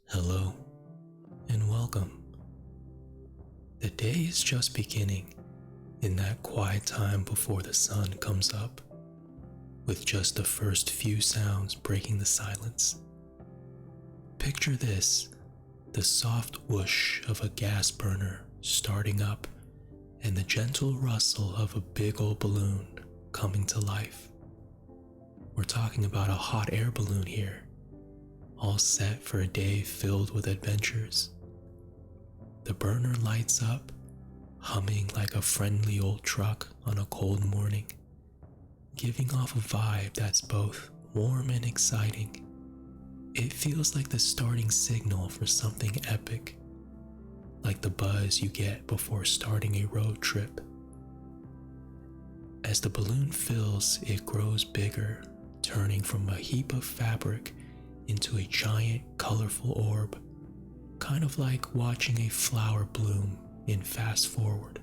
Hello and welcome. The day is just beginning in that quiet time before the sun comes up, with just the first few sounds breaking the silence. Picture this, the soft whoosh of a gas burner starting up and the gentle rustle of a big old balloon coming to life. We're talking about a hot air balloon here, all set for a day filled with adventures. The burner lights up, humming like a friendly old truck on a cold morning, giving off a vibe that's both warm and exciting. It feels like the starting signal for something epic, like the buzz you get before starting a road trip. As the balloon fills, it grows bigger, turning from a heap of fabric into a giant, colorful orb, kind of like watching a flower bloom in fast forward,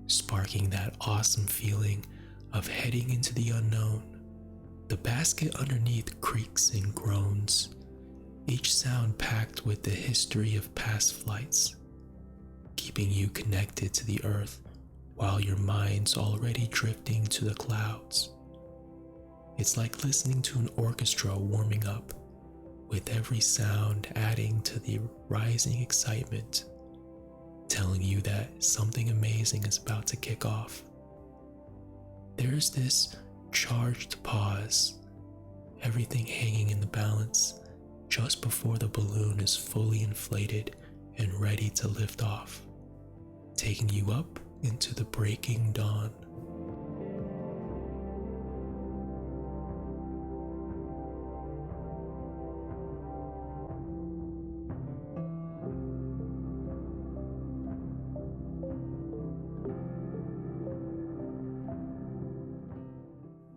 sparking that awesome feeling of heading into the unknown. The basket underneath creaks and groans, each sound packed with the history of past flights, keeping you connected to the earth while your mind's already drifting to the clouds. It's like listening to an orchestra warming up, with every sound adding to the rising excitement, telling you that something amazing is about to kick off. There's this charged pause, everything hanging in the balance just before the balloon is fully inflated and ready to lift off, taking you up into the breaking dawn.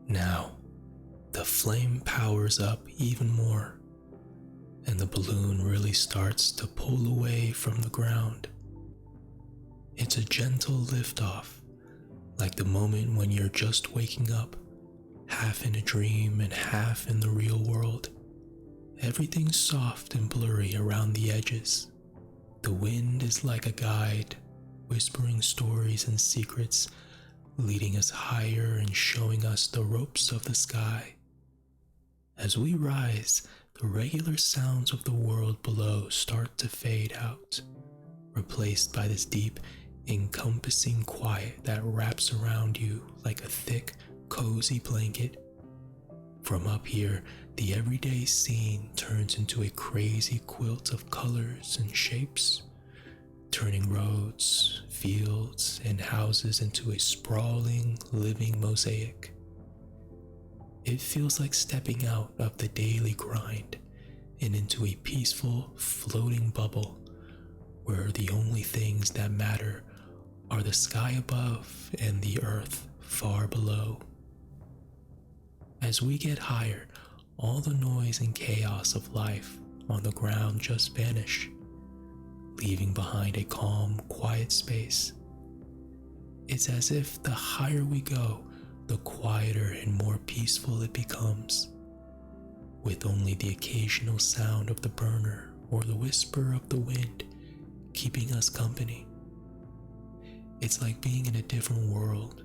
Now, the flame powers up even more, and the balloon really starts to pull away from the ground. It's a gentle liftoff, like the moment when you're just waking up, half in a dream and half in the real world. Everything's soft and blurry around the edges. The wind is like a guide, whispering stories and secrets, leading us higher and showing us the ropes of the sky. As we rise, the regular sounds of the world below start to fade out, replaced by this deep, encompassing quiet that wraps around you like a thick, cozy blanket. From up here, the everyday scene turns into a crazy quilt of colors and shapes, turning roads, fields, and houses into a sprawling, living mosaic. It feels like stepping out of the daily grind and into a peaceful, floating bubble where the only things that matter are the sky above and the earth far below. As we get higher, all the noise and chaos of life on the ground just vanish, leaving behind a calm, quiet space. It's as if the higher we go, the quieter and more peaceful it becomes, with only the occasional sound of the burner or the whisper of the wind keeping us company. It's like being in a different world,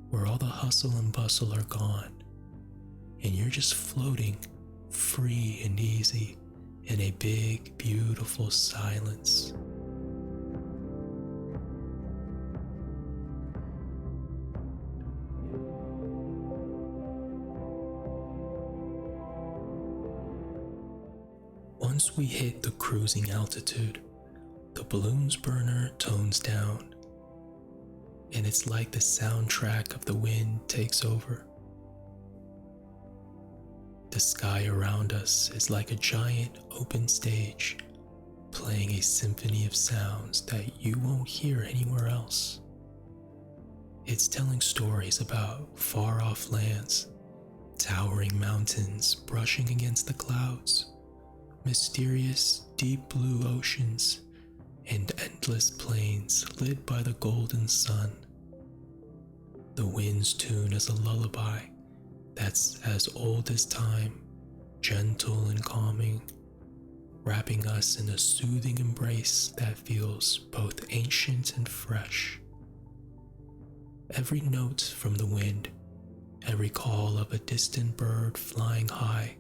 where all the hustle and bustle are gone, and you're just floating, free and easy, in a big, beautiful silence. Once we hit the cruising altitude, the balloon's burner tones down, and it's like the soundtrack of the wind takes over. The sky around us is like a giant open stage, playing a symphony of sounds that you won't hear anywhere else. It's telling stories about far-off lands, towering mountains brushing against the clouds, mysterious deep blue oceans, and endless plains lit by the golden sun. The wind's tune is a lullaby that's as old as time, gentle and calming, wrapping us in a soothing embrace that feels both ancient and fresh. Every note from the wind, every call of a distant bird flying high,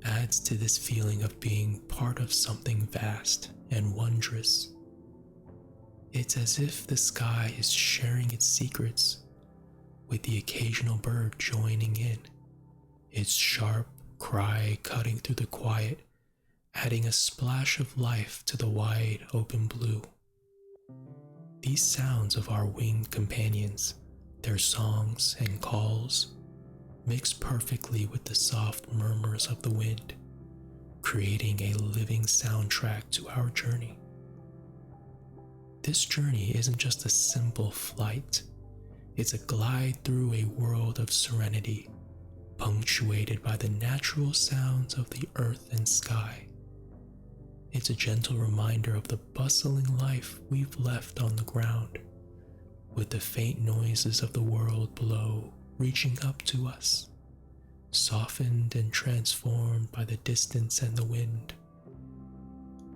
adds to this feeling of being part of something vast and wondrous. It's as if the sky is sharing its secrets, with the occasional bird joining in, its sharp cry cutting through the quiet, adding a splash of life to the wide open blue. These sounds of our winged companions, their songs and calls, mix perfectly with the soft murmurs of the wind, creating a living soundtrack to our journey. This journey isn't just a simple flight, it's a glide through a world of serenity, punctuated by the natural sounds of the earth and sky. It's a gentle reminder of the bustling life we've left on the ground, with the faint noises of the world below reaching up to us, softened and transformed by the distance and the wind.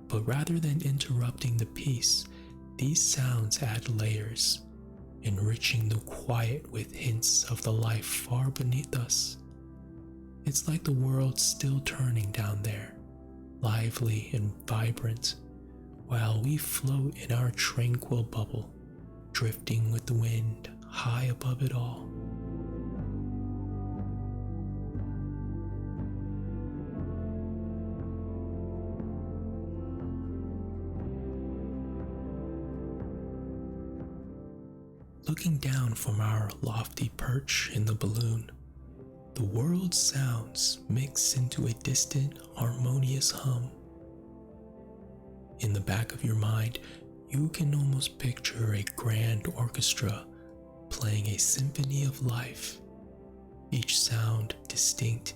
But rather than interrupting the peace, these sounds add layers, enriching the quiet with hints of the life far beneath us. It's like the world's still turning down there, lively and vibrant, while we float in our tranquil bubble, drifting with the wind high above it all. Looking down from our lofty perch in the balloon, the world's sounds mix into a distant, harmonious hum. In the back of your mind, you can almost picture a grand orchestra playing a symphony of life, each sound distinct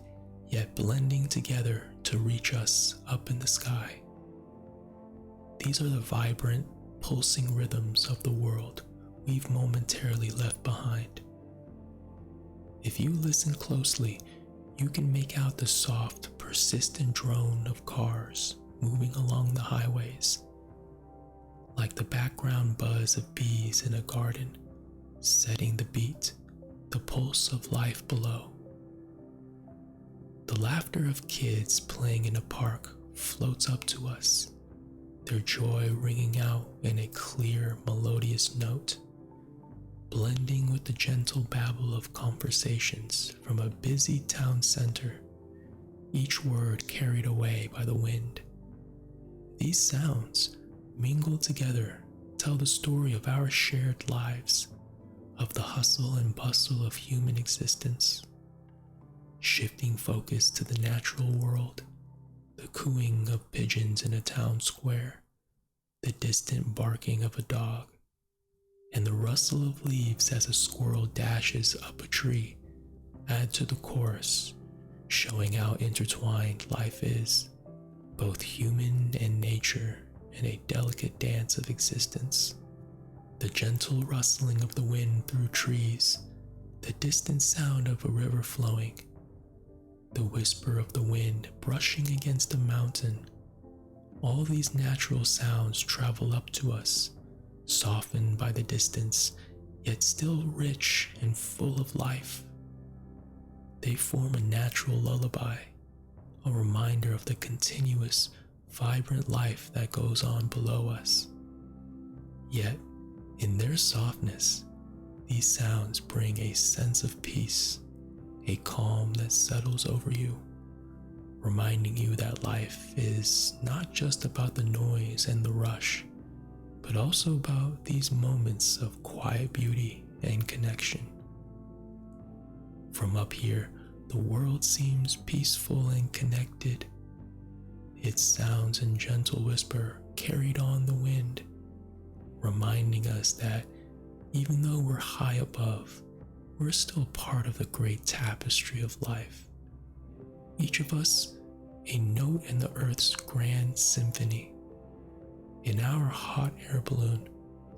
yet blending together to reach us up in the sky. These are the vibrant, pulsing rhythms of the world we've momentarily left behind. If you listen closely, you can make out the soft, persistent drone of cars moving along the highways, like the background buzz of bees in a garden, setting the beat, the pulse of life below. The laughter of kids playing in a park floats up to us, their joy ringing out in a clear, melodious note, blending with the gentle babble of conversations from a busy town center, each word carried away by the wind. These sounds, mingled together, tell the story of our shared lives, of the hustle and bustle of human existence. Shifting focus to the natural world, the cooing of pigeons in a town square, the distant barking of a dog, and the rustle of leaves as a squirrel dashes up a tree add to the chorus, showing how intertwined life is, both human and nature, in a delicate dance of existence. The gentle rustling of the wind through trees, the distant sound of a river flowing, the whisper of the wind brushing against a mountain. All these natural sounds travel up to us, softened by the distance, yet still rich and full of life. They form a natural lullaby, a reminder of the continuous, vibrant life that goes on below us. Yet, in their softness, these sounds bring a sense of peace, a calm that settles over you, reminding you that life is not just about the noise and the rush, but also about these moments of quiet beauty and connection. From up here, the world seems peaceful and connected, its sounds and gentle whisper carried on the wind, reminding us that even though we're high above, we're still part of the great tapestry of life. Each of us, a note in the earth's grand symphony. In our hot air balloon,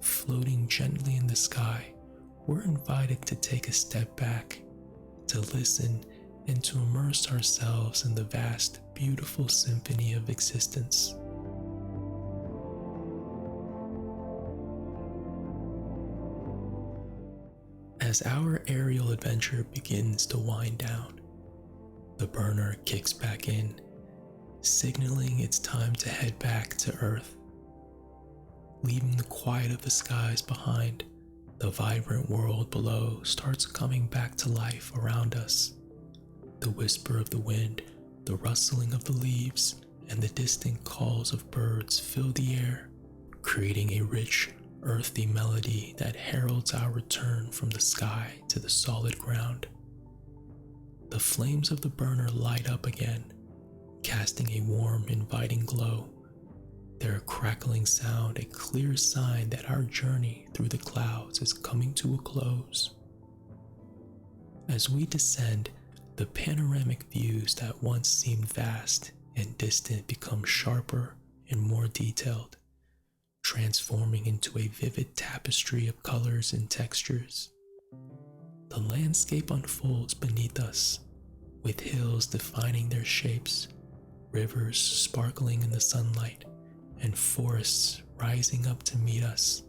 floating gently in the sky, we're invited to take a step back, to listen and to immerse ourselves in the vast beautiful symphony of existence. As our aerial adventure begins to wind down, the burner kicks back in, signaling it's time to head back to Earth. Leaving the quiet of the skies behind, the vibrant world below starts coming back to life around us. The whisper of the wind, the rustling of the leaves, and the distant calls of birds fill the air, creating a rich, earthy melody that heralds our return from the sky to the solid ground. The flames of the burner light up again, casting a warm, inviting glow, their crackling sound a clear sign that our journey through the clouds is coming to a close. As we descend, the panoramic views that once seemed vast and distant become sharper and more detailed, transforming into a vivid tapestry of colors and textures. The landscape unfolds beneath us, with hills defining their shapes, rivers sparkling in the sunlight, and forests rising up to meet us,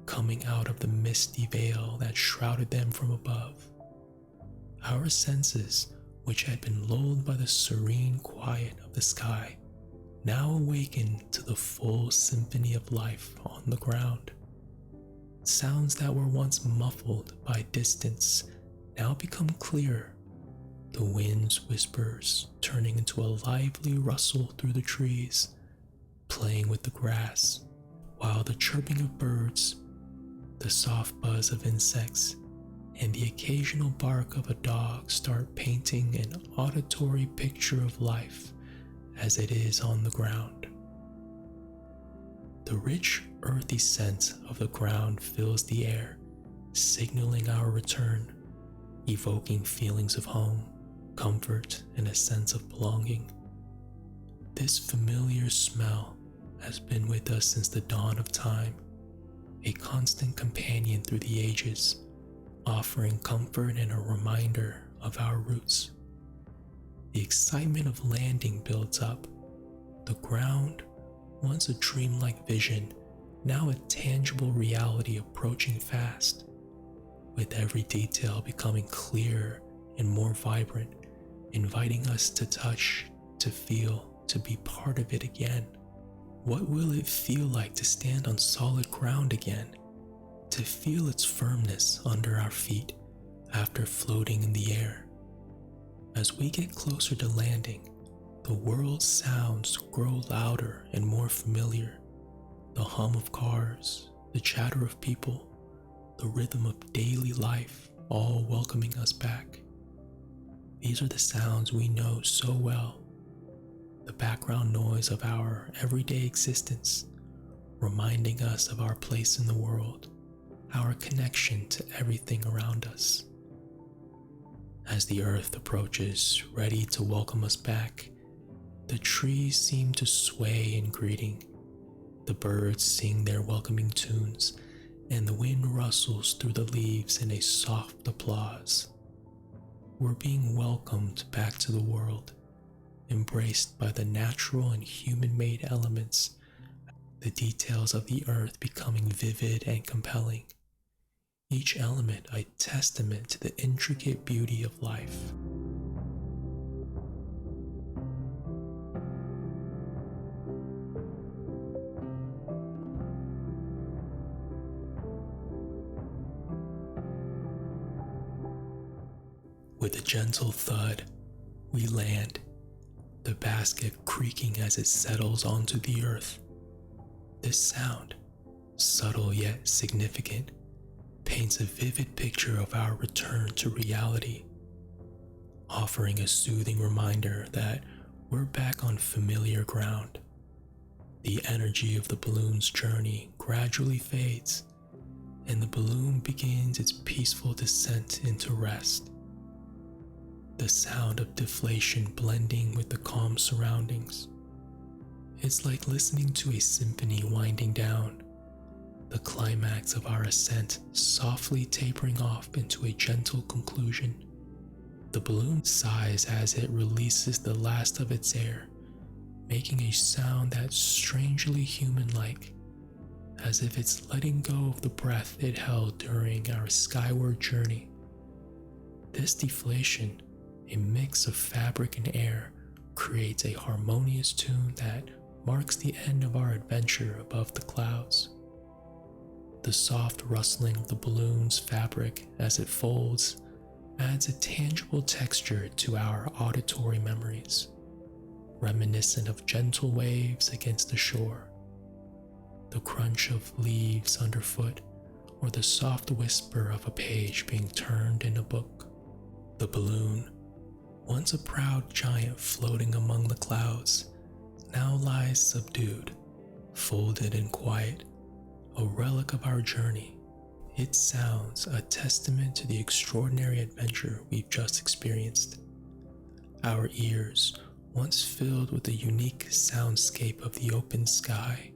coming out of the misty veil that shrouded them from above. Our senses, which had been lulled by the serene quiet of the sky, now awaken to the full symphony of life on the ground. Sounds that were once muffled by distance now become clear, the wind's whispers turning into a lively rustle through the trees, playing with the grass, while the chirping of birds, the soft buzz of insects, and the occasional bark of a dog start painting an auditory picture of life as it is on the ground. The rich, earthy scent of the ground fills the air, signaling our return, evoking feelings of home, comfort, and a sense of belonging. This familiar smell has been with us since the dawn of time, a constant companion through the ages, offering comfort and a reminder of our roots. The excitement of landing builds up. The ground, once a dreamlike vision, now a tangible reality approaching fast, with every detail becoming clearer and more vibrant, inviting us to touch, to feel, to be part of it again. What will it feel like to stand on solid ground again? To feel its firmness under our feet after floating in the air? As we get closer to landing, the world's sounds grow louder and more familiar. The hum of cars, the chatter of people, the rhythm of daily life, all welcoming us back. These are the sounds we know so well, the background noise of our everyday existence, reminding us of our place in the world, our connection to everything around us. As the earth approaches, ready to welcome us back, the trees seem to sway in greeting, the birds sing their welcoming tunes, and the wind rustles through the leaves in a soft applause. We're being welcomed back to the world, embraced by the natural and human-made elements, the details of the earth becoming vivid and compelling, each element a testament to the intricate beauty of life. With a gentle thud, we land, the basket creaking as it settles onto the earth. This sound, subtle yet significant, paints a vivid picture of our return to reality, offering a soothing reminder that we're back on familiar ground. The energy of the balloon's journey gradually fades, and the balloon begins its peaceful descent into rest. The sound of deflation blending with the calm surroundings. It's like listening to a symphony winding down, the climax of our ascent softly tapering off into a gentle conclusion. The balloon sighs as it releases the last of its air, making a sound that's strangely human-like, as if it's letting go of the breath it held during our skyward journey. This deflation, a mix of fabric and air, creates a harmonious tune that marks the end of our adventure above the clouds. The soft rustling of the balloon's fabric as it folds adds a tangible texture to our auditory memories, reminiscent of gentle waves against the shore, the crunch of leaves underfoot, or the soft whisper of a page being turned in a book. The balloon, once a proud giant floating among the clouds, now lies subdued, folded and quiet, a relic of our journey. Its sounds a testament to the extraordinary adventure we've just experienced. Our ears, once filled with the unique soundscape of the open sky,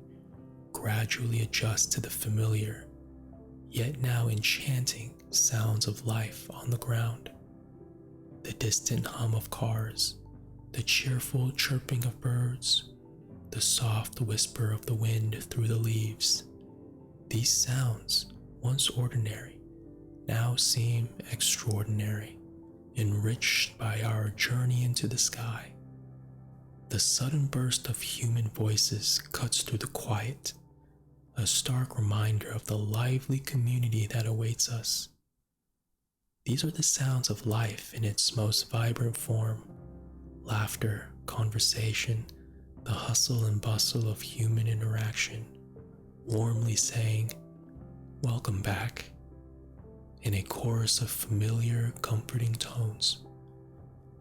gradually adjust to the familiar, yet now enchanting sounds of life on the ground. The distant hum of cars, the cheerful chirping of birds, the soft whisper of the wind through the leaves. These sounds, once ordinary, now seem extraordinary, enriched by our journey into the sky. The sudden burst of human voices cuts through the quiet, a stark reminder of the lively community that awaits us. These are the sounds of life in its most vibrant form: laughter, conversation, the hustle and bustle of human interaction, warmly saying, "Welcome back," in a chorus of familiar, comforting tones.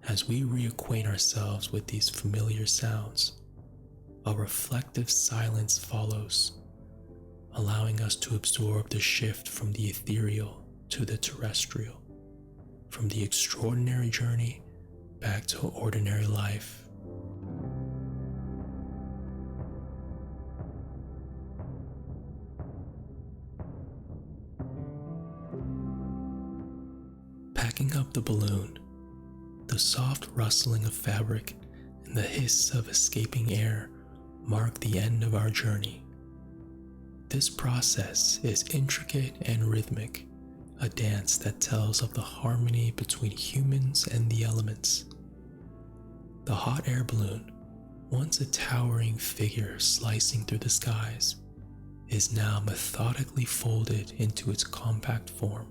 As we reacquaint ourselves with these familiar sounds, a reflective silence follows, allowing us to absorb the shift from the ethereal to the terrestrial, from the extraordinary journey back to ordinary life. Packing up the balloon, the soft rustling of fabric and the hiss of escaping air mark the end of our journey. This process is intricate and rhythmic, a dance that tells of the harmony between humans and the elements. The hot air balloon, once a towering figure slicing through the skies, is now methodically folded into its compact form.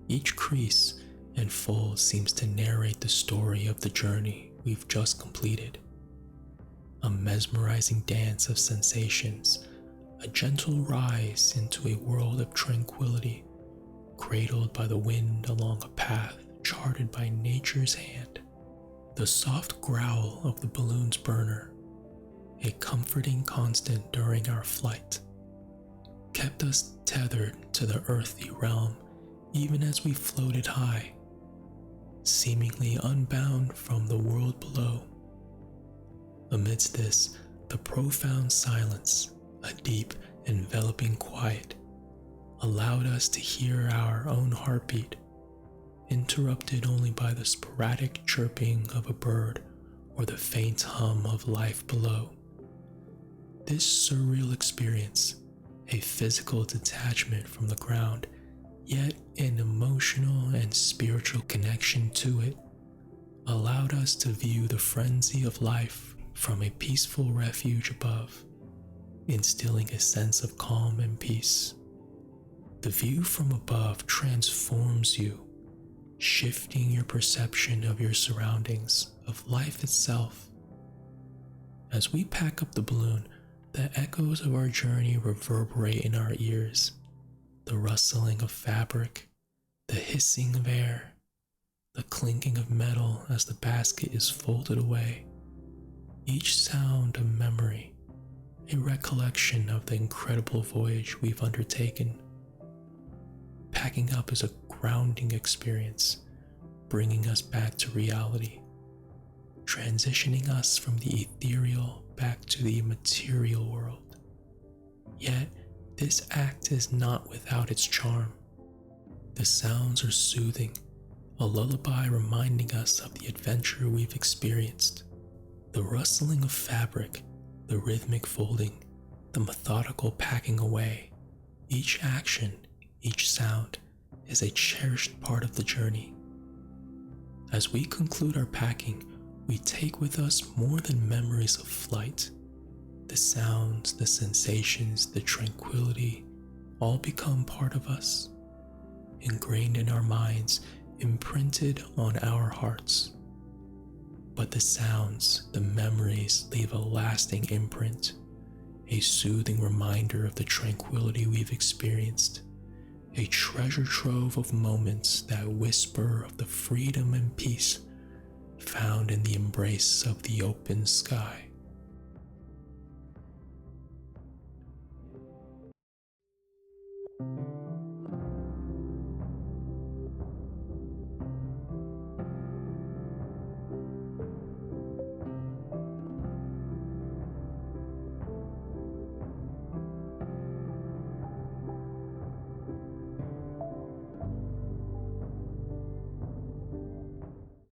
Each crease and fold seems to narrate the story of the journey we've just completed. A mesmerizing dance of sensations, a gentle rise into a world of tranquility, cradled by the wind along a path charted by nature's hand. The soft growl of the balloon's burner, a comforting constant during our flight, kept us tethered to the earthly realm even as we floated high, seemingly unbound from the world below. Amidst this, the profound silence, a deep, enveloping quiet, allowed us to hear our own heartbeat, interrupted only by the sporadic chirping of a bird or the faint hum of life below. This surreal experience, a physical detachment from the ground, yet an emotional and spiritual connection to it, allowed us to view the frenzy of life from a peaceful refuge above, instilling a sense of calm and peace. The view from above transforms you, shifting your perception of your surroundings, of life itself. As we pack up the balloon, the echoes of our journey reverberate in our ears. The rustling of fabric, the hissing of air, the clinking of metal as the basket is folded away. Each sound a memory, a recollection of the incredible voyage we've undertaken. Packing up is a grounding experience, bringing us back to reality, transitioning us from the ethereal back to the material world. Yet, this act is not without its charm. The sounds are soothing, a lullaby reminding us of the adventure we've experienced. The rustling of fabric, the rhythmic folding, the methodical packing away, each action, each sound is a cherished part of the journey. As we conclude our packing, we take with us more than memories of flight. The sounds, the sensations, the tranquility all become part of us, ingrained in our minds, imprinted on our hearts. But the sounds, the memories leave a lasting imprint, a soothing reminder of the tranquility we've experienced, a treasure trove of moments that whisper of the freedom and peace found in the embrace of the open sky.